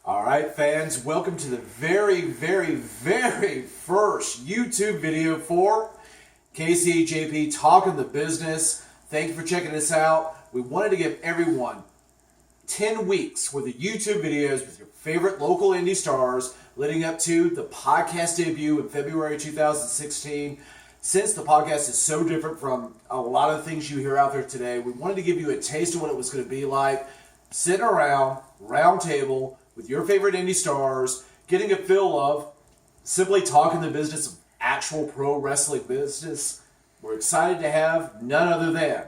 All right, fans, welcome to the very, very, very first YouTube video for KC&JP Talking the Business. Thank you for checking us out. We wanted to give everyone 10 weeks worth of YouTube videos with your favorite local indie stars leading up to the podcast debut in February 2016. Since the podcast is so different from a lot of things you hear out there today, we wanted to give you a taste of what it was going to be like sitting around, round table, with your favorite indie stars, getting a feel of simply talking the business of actual pro wrestling business. We're excited to have none other than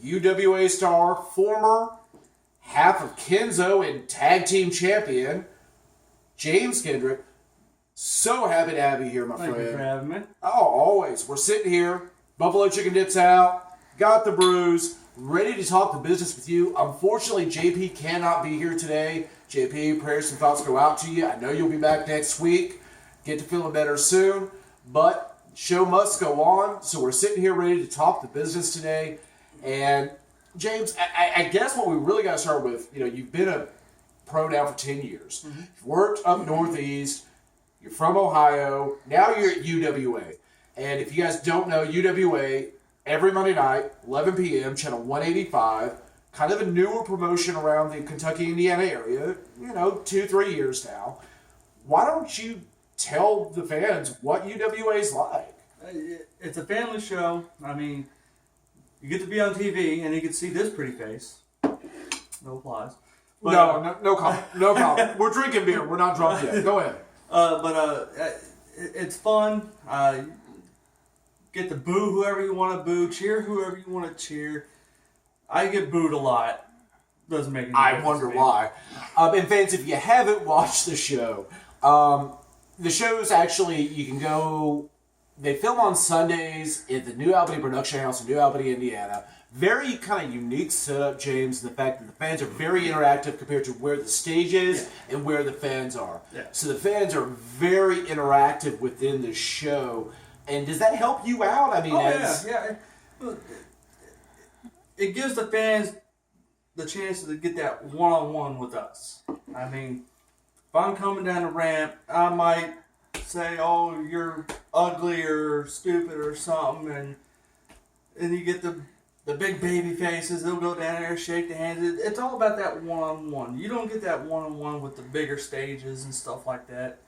UWA Star, former half of Kenzo and tag team champion, James Kendrick. So happy to have you here, my friend. Thank you for having me. Oh, always. We're sitting here, buffalo chicken dips out, got the brews, ready to talk the business with you. Unfortunately, JP cannot be here today. JP, prayers and thoughts go out to you. I know you'll be back next week. Get to feeling better soon. But show must go on. So we're sitting here ready to talk the business today. And James, I guess what we really got to start with, you've been a pro now for 10 years. Mm-hmm. You've worked up Northeast. You're from Ohio. Now you're at UWA. And if you guys don't know, UWA, every Monday night, 11 p.m., channel 185, kind of a newer promotion around the Kentucky, Indiana area, 2-3 years now. Why don't you tell the fans what UWA is like? It's a family show. I mean, you get to be on TV and you get to see this pretty face. No applause. But, no comment. No comment. We're drinking beer. We're not drunk yet. Go ahead. It's fun. Get to boo whoever you want to boo, cheer whoever you want to cheer. I get booed a lot. Doesn't make any difference. I wonder why. And fans, if you haven't watched the show, the show's actually, you can go, they film on Sundays at the New Albany Production House in New Albany, Indiana. Very kind of unique setup, James, in the fact that the fans are very interactive compared to where the stage is and where the fans are. Yeah. So the fans are very interactive within the show. And does that help you out? I mean, yeah. It gives the fans the chance to get that one-on-one with us. I mean, if I'm coming down the ramp, I might say, "Oh, you're ugly or stupid or something," and you get the big baby faces. They'll go down there, shake the hands. It's all about that one-on-one. You don't get that one-on-one with the bigger stages and stuff like that.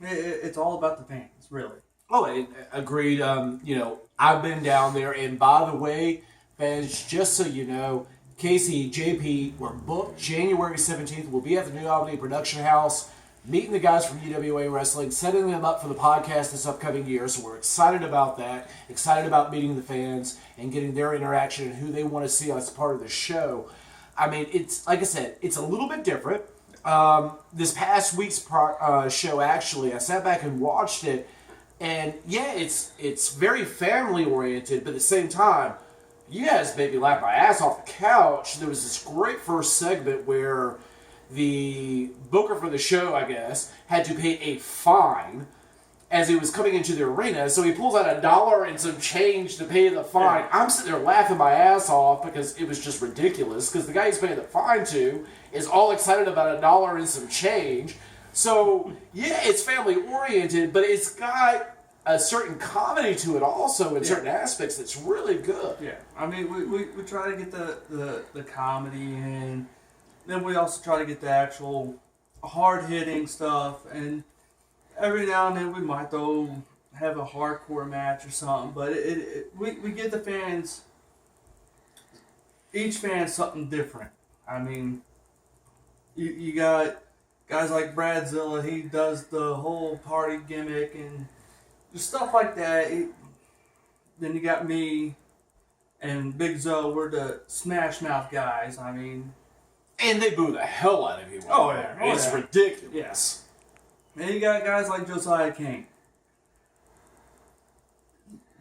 It's all about the fans, really. Oh, agreed. I've been down there, and by the way, fans, just so you know, KC&JP, we're booked January 17th. We'll be at the New Albany Production House, meeting the guys from UWA Wrestling, setting them up for the podcast this upcoming year. So we're excited about that, excited about meeting the fans and getting their interaction and who they want to see as part of the show. I mean, it's like I said, it's a little bit different. This past week's show, actually, I sat back and watched it. And yeah, it's very family oriented, but at the same time, you guys made me laugh my ass off the couch. There was this great first segment where the booker for the show, I guess, had to pay a fine as he was coming into the arena. So he pulls out $1 and some change to pay the fine. Yeah. I'm sitting there laughing my ass off because it was just ridiculous. Because the guy he's paying the fine to is all excited about $1 and some change. So, yeah, it's family-oriented, but it's got a certain comedy to it also in certain aspects that's really good. Yeah, I mean, we try to get the comedy in. Then we also try to get the actual hard-hitting stuff. And every now and then we might, though, have a hardcore match or something. But we give the fans, each fan, something different. I mean, you got guys like Bradzilla, he does the whole party gimmick and just stuff like that. Then you got me and Big Zoe, we're the Smash Mouth guys. I mean... And they boo the hell out of you. Oh, yeah. It's ridiculous. Yes. Yeah. Then you got guys like Josiah King.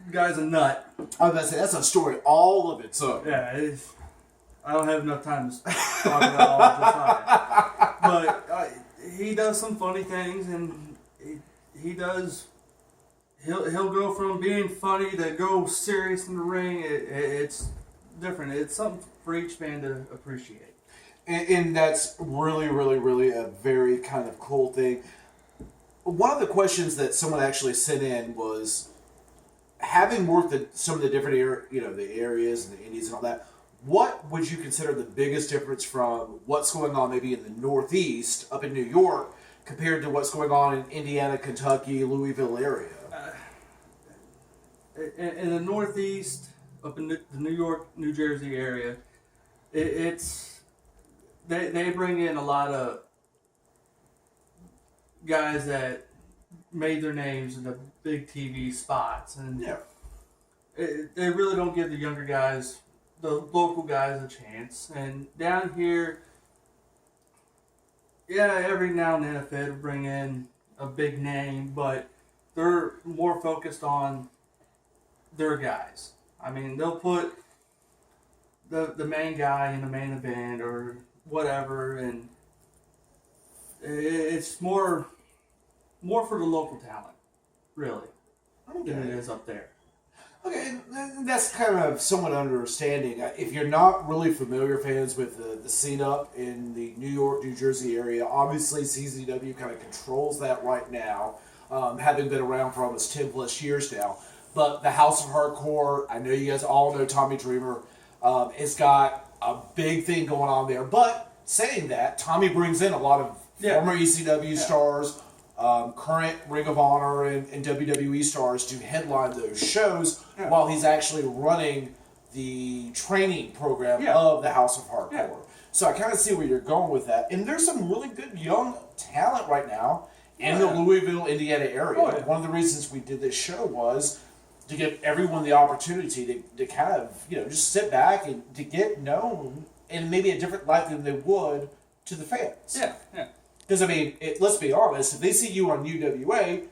The guy's a nut. I was about to say, that's a story all of its own. Yeah, I don't have enough time to talk about all of Josiah. But he does some funny things, and he does... He'll go from being funny to go serious in the ring. It's different. It's something for each fan to appreciate. And that's really, really, really a very kind of cool thing. One of the questions that someone actually sent in was, having worked at some of the different the areas and the indies and all that, what would you consider the biggest difference from what's going on maybe in the Northeast up in New York compared to what's going on in Indiana, Kentucky, Louisville area? In the Northeast, up in the New York, New Jersey area, it's they bring in a lot of guys that made their names in the big TV spots, and they really don't give the younger guys, the local guys, a chance. And down here, every now and then a Fed will bring in a big name, but they're more focused on their guys. I mean, they'll put the main guy in the main event or whatever, and it's more for the local talent, really, than it is up there. Okay, and that's kind of somewhat understanding. If you're not really familiar, fans, with the scene up in the New York, New Jersey area, obviously CZW kind of controls that right now, having been around for almost 10 plus years now. But the House of Hardcore, I know you guys all know Tommy Dreamer, it's got a big thing going on there. But saying that, Tommy brings in a lot of former ECW stars, current Ring of Honor and WWE stars to headline those shows while he's actually running the training program of the House of Hardcore. Yeah. So I kind of see where you're going with that. And there's some really good young talent right now in the Louisville, Indiana area. Oh, yeah. One of the reasons we did this show was to give everyone the opportunity to kind of, just sit back and to get known in maybe a different light than they would to the fans. Yeah, yeah. Because, I mean, let's be honest, if they see you on UWA,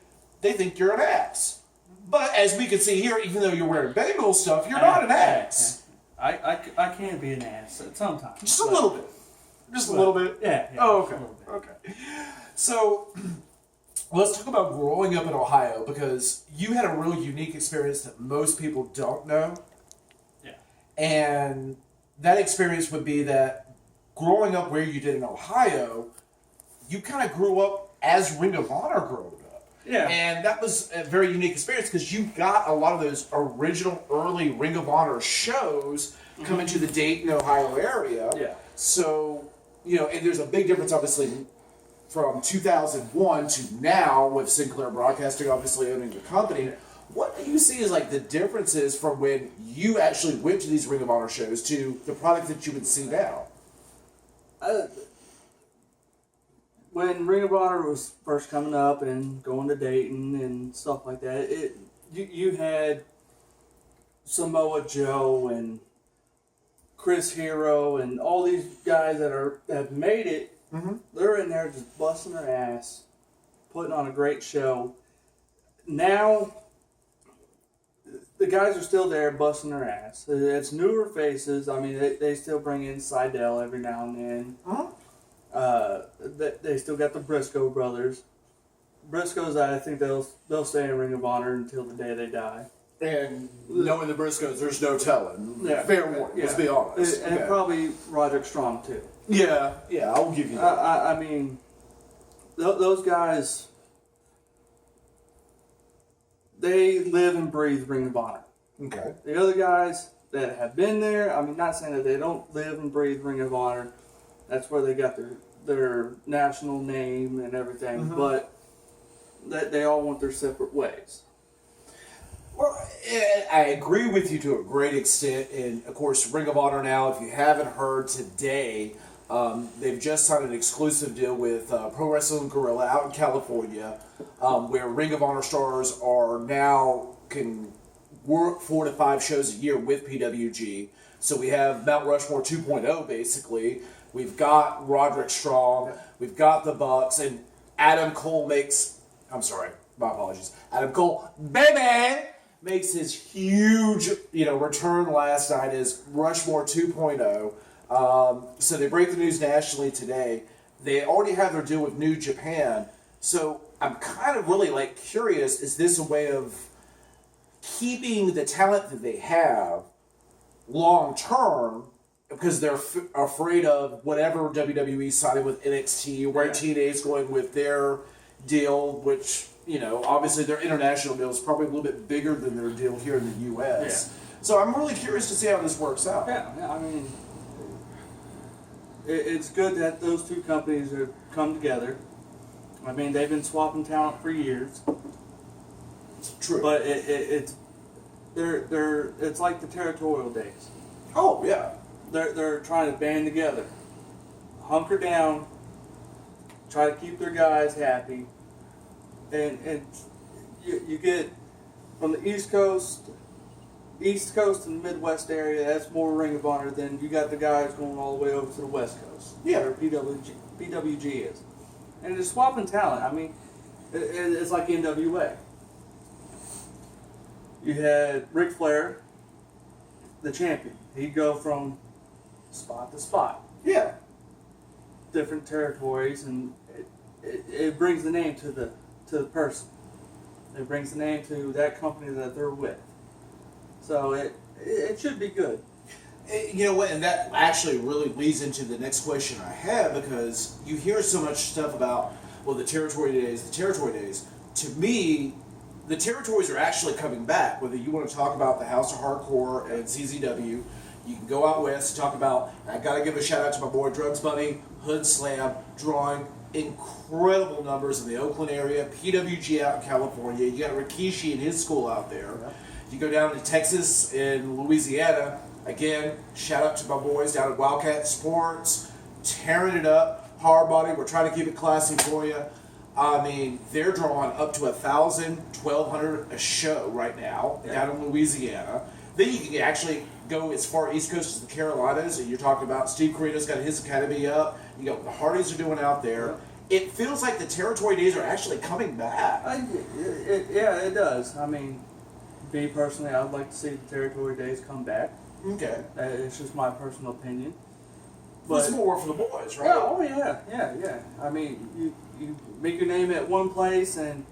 they think you're an ass. But as we can see here, even though you're wearing Bengal stuff, you're not an ass. I can be an ass sometimes. Just a little bit. Just a little bit? Yeah. Oh, okay. Okay. So, let's talk about growing up in Ohio, because you had a really unique experience that most people don't know. Yeah. And that experience would be that growing up where you did in Ohio, you kind of grew up as Ring of Honor growing up. Yeah. And that was a very unique experience because you got a lot of those original early Ring of Honor shows coming to the Dayton, Ohio area. Yeah. So, and there's a big difference, obviously, from 2001 to now with Sinclair Broadcasting obviously owning the company. What do you see as like the differences from when you actually went to these Ring of Honor shows to the product that you would see now? When Ring of Honor was first coming up and going to Dayton and stuff like that, you had Samoa Joe and Chris Hero and all these guys that have made it. Mm-hmm. They're in there just busting their ass, putting on a great show. Now, the guys are still there busting their ass. It's newer faces. I mean, they still bring in Seidel every now and then. Uh-huh. They still got the Briscoe brothers. Briscoes, I think they'll stay in Ring of Honor until the day they die. And knowing the Briscoes, there's no telling. Yeah. Fair warning, let's be honest. And probably Roderick Strong, too. Yeah, I'll give you that. I mean, those guys, they live and breathe Ring of Honor. Okay. The other guys that have been there, I mean, not saying that they don't live and breathe Ring of Honor. That's where they got their national name and everything, but they all want their separate ways. Well, I agree with you to a great extent. And, of course, Ring of Honor now, if you haven't heard today, they've just signed an exclusive deal with Pro Wrestling Guerrilla out in California, where Ring of Honor stars can work 4 to 5 shows a year with PWG. So we have Mount Rushmore 2.0, basically. We've got Roderick Strong, we've got the Bucks, and Adam Cole Adam Cole, baby, makes his huge, return last night as Rushmore 2.0. So they break the news nationally today. They already have their deal with New Japan. So I'm kind of really curious, is this a way of keeping the talent that they have long term, because they're afraid of whatever WWE sided with NXT, where TNA's going with their deal, which, you know, obviously their international deal is probably a little bit bigger than their deal here in the U.S. Yeah. So I'm really curious to see how this works out. Yeah, I mean, it's good that those two companies have come together. I mean, they've been swapping talent for years. True. But it's like the territorial days. Oh, yeah. They're trying to band together, hunker down, try to keep their guys happy, and you get from the East Coast and the Midwest area. That's more Ring of Honor than you got the guys going all the way over to the West Coast. Yeah, where PWG is, and they're swapping talent. I mean, it's like NWA. You had Ric Flair, the champion. He'd go from spot to spot. Yeah. Different territories, and it brings the name to the person. It brings the name to that company that they're with. So it should be good. You know what, and that actually really leads into the next question I have, because you hear so much stuff about, well, the territory days. To me, the territories are actually coming back. Whether you want to talk about the House of Hardcore and CZW, you can go out west and talk about, and I got to give a shout out to my boy Drugs Bunny, Hood Slam, drawing incredible numbers in the Oakland area, PWG out in California. You got Rikishi and his school out there. Yeah. You go down to Texas and Louisiana, again, shout out to my boys down at Wildcat Sports, tearing it up, hard body. We're trying to keep it classy for you. I mean, they're drawing up to 1,000, 1,200 a show right now down in Louisiana. Then you can actually go as far East Coast as the Carolinas, and you're talking about Steve Corino's got his academy up. You got what the Hardys are doing out there. It feels like the territory days are actually coming back. Yeah, it does. I mean, me personally, I'd like to see the territory days come back. Okay. It's just my personal opinion. But it's more for the boys, right? Yeah, oh yeah. I mean, you make your name at one place, and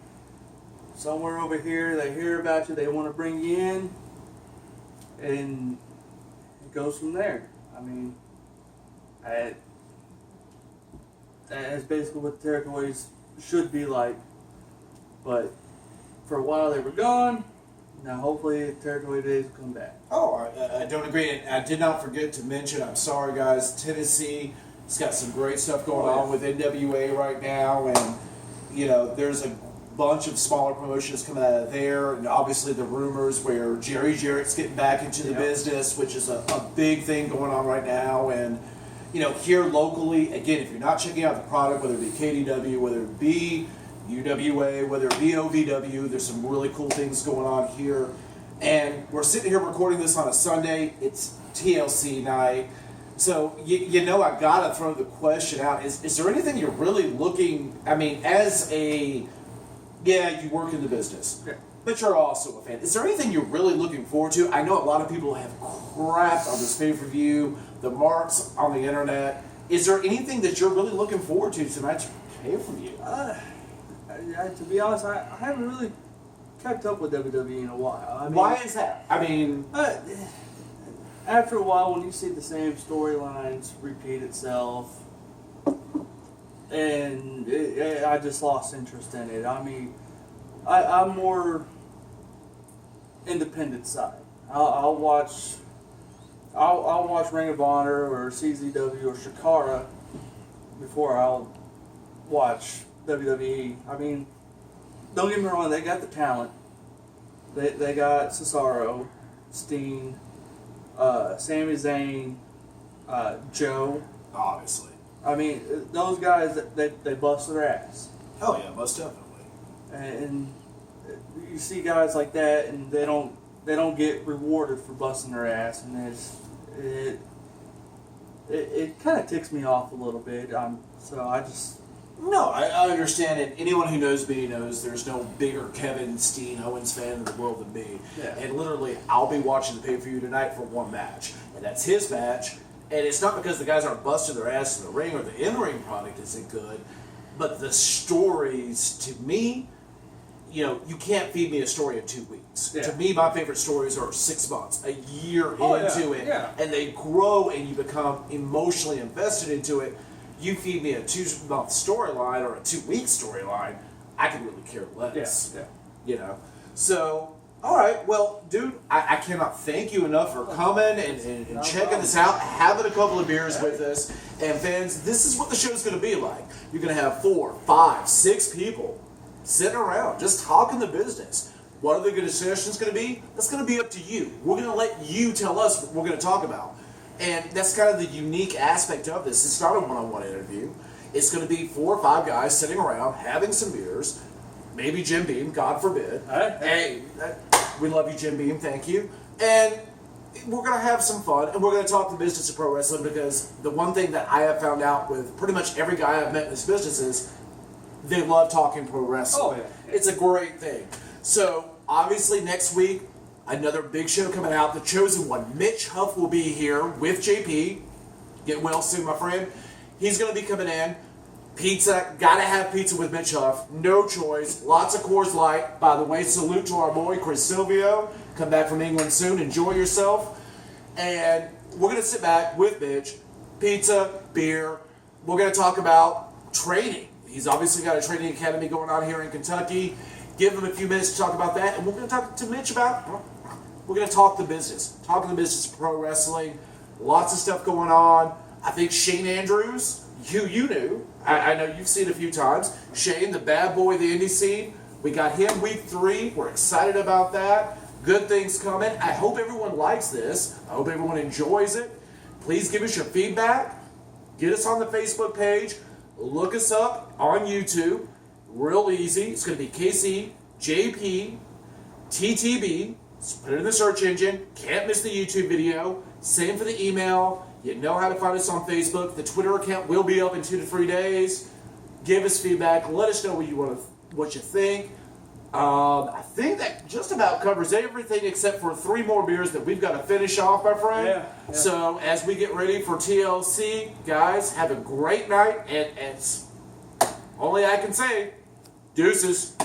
somewhere over here they hear about you, they want to bring you in, and it goes from there. I mean, that's basically what the territories should be like. But for a while they were gone. Now, hopefully, territory days will come back. Oh, I don't agree. And I did not forget to mention, I'm sorry, guys, Tennessee has got some great stuff going on with NWA right now. And, you know, there's a bunch of smaller promotions coming out of there. And obviously the rumors where Jerry Jarrett's getting back into the business, which is a big thing going on right now. And, you know, here locally, again, if you're not checking out the product, whether it be KDW, whether it be UWA, whether it be OVW, there's some really cool things going on here. And we're sitting here recording this on a Sunday. It's TLC night. So, you know, I got to throw the question out. Is there anything you're really looking, I mean, as a, you work in the business, but you're also a fan. Is there anything you're really looking forward to? I know a lot of people have crapped on this pay-per-view, the marks on the internet. Is there anything that you're really looking forward to tonight's pay-per-view? To be honest, I haven't really kept up with WWE in a while. I mean, why is that? I mean, after a while, when you see the same storylines repeat itself, and I just lost interest in it. I mean, I'm more independent side. I'll watch Ring of Honor or CZW or Shakara before I'll watch WWE. I mean, don't get me wrong, they got the talent. They got Cesaro, Steen, Sami Zayn, Joe. Obviously. I mean, those guys, they bust their ass. Oh yeah, most definitely. And you see guys like that, and they don't get rewarded for busting their ass, and it kind of ticks me off a little bit. So I just. No, I understand it. Anyone who knows me knows there's no bigger Kevin Steen Owens fan in the world than me. Yeah. And literally, I'll be watching the pay-per-view tonight for one match. And that's his match. And it's not because the guys aren't busting their ass in the ring or the in-ring product isn't good, but the stories, to me, you can't feed me a story in 2 weeks. Yeah. To me, my favorite stories are 6 months, a year Oh, into yeah, it, yeah. and they grow and you become emotionally invested into it. You feed me a 2-month storyline or a 2-week storyline, I could really care less. Yeah. You know? So, all right, well, dude, I cannot thank you enough for coming and No checking problem. this out, having a couple of beers with us. And fans, this is what the show's going to be like. You're going to have 4, 5, 6 people sitting around, just talking the business. What are the good discussions going to be? That's going to be up to you. We're going to let you tell us what we're going to talk about. And that's kind of the unique aspect of this. It's not a one-on-one interview. It's going to be 4 or 5 guys sitting around, having some beers, maybe Jim Beam, God forbid. Hey, we love you, Jim Beam, thank you. And we're going to have some fun, and we're going to talk the business of pro wrestling, because the one thing that I have found out with pretty much every guy I've met in this business is they love talking pro wrestling. Oh, yeah. It's a great thing. So, obviously, next week, another big show coming out. The chosen one, Mitch Huff, will be here with JP. Get well soon, my friend. He's going to be coming in. Pizza, gotta have pizza with Mitch Huff. No choice. Lots of Coors Light. By the way, salute to our boy Chris Silvio. Come back from England soon. Enjoy yourself. And we're going to sit back with Mitch. Pizza, beer. We're going to talk about training. He's obviously got a training academy going on here in Kentucky. Give him a few minutes to talk about that. And we're going to talk to Mitch about, we're going to talk the business. Talking the business of pro wrestling. Lots of stuff going on. I think Shane Andrews, you knew. I know you've seen a few times. Shane, the bad boy of the indie scene. We got him week 3. We're excited about that. Good things coming. I hope everyone likes this. I hope everyone enjoys it. Please give us your feedback. Get us on the Facebook page. Look us up on YouTube. Real easy. It's going to be KC&DAVE TTB. Just put it in the search engine. Can't miss the YouTube video. Same for the email. You know how to find us on Facebook. The Twitter account will be up in 2 to 3 days. Give us feedback. Let us know what you think. I think that just about covers everything except for 3 more beers that we've got to finish off, my friend. Yeah. So as we get ready for TLC, guys, have a great night. And only I can say, deuces.